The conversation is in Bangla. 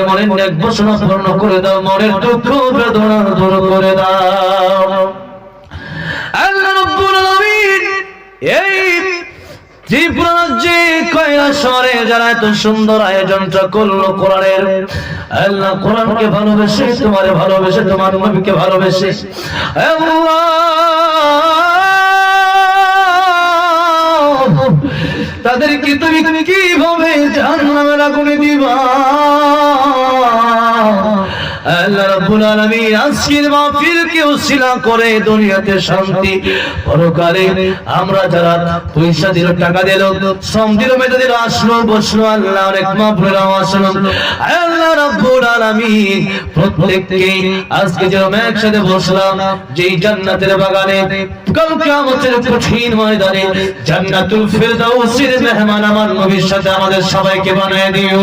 মনের নেক বাসনা পূর্ণ করে দাও, মনের দুঃখ বেদনা দূর করে দাও। আল্লাহ রাব্বুল আলামিন এই ত্রিপুরা রাজ্যে কৈলাসহরে যারা এত সুন্দর আয়োজনটা করলো কোরআনের, আল্লাহ কোরআনকে ভালোবেসে, তোমারে ভালোবেসে, তোমার নবীকে ভালোবেসে আল্লাহ তাদেরকে তুমি কিভাবে জাহান্নামের আগুনে দিবা? আল্লাহ রাব্বুল আলামিন আজকের মাহফিলকে উসিলা করে দুনিয়াতে শান্তি, পরকালে আমরা যারা পয়সা দিল, টাকা দিল, শ্রম দিল, মেধা দিল, আসলো বসলো, আল্লাহ অনেক মাহফিল আসলো, আল্লাহ রাব্বুল আলামিন প্রত্যেককে আজকে যেরকম একসাথে বসলাম যেই জান্নাতের বাগানে, কাল কিয়ামতের কঠিন ময়দানে জান্নাতুল ফিরদাউসের মেহমান আমার নবীর সাথে আমাদের সবাইকে বানায় দিও।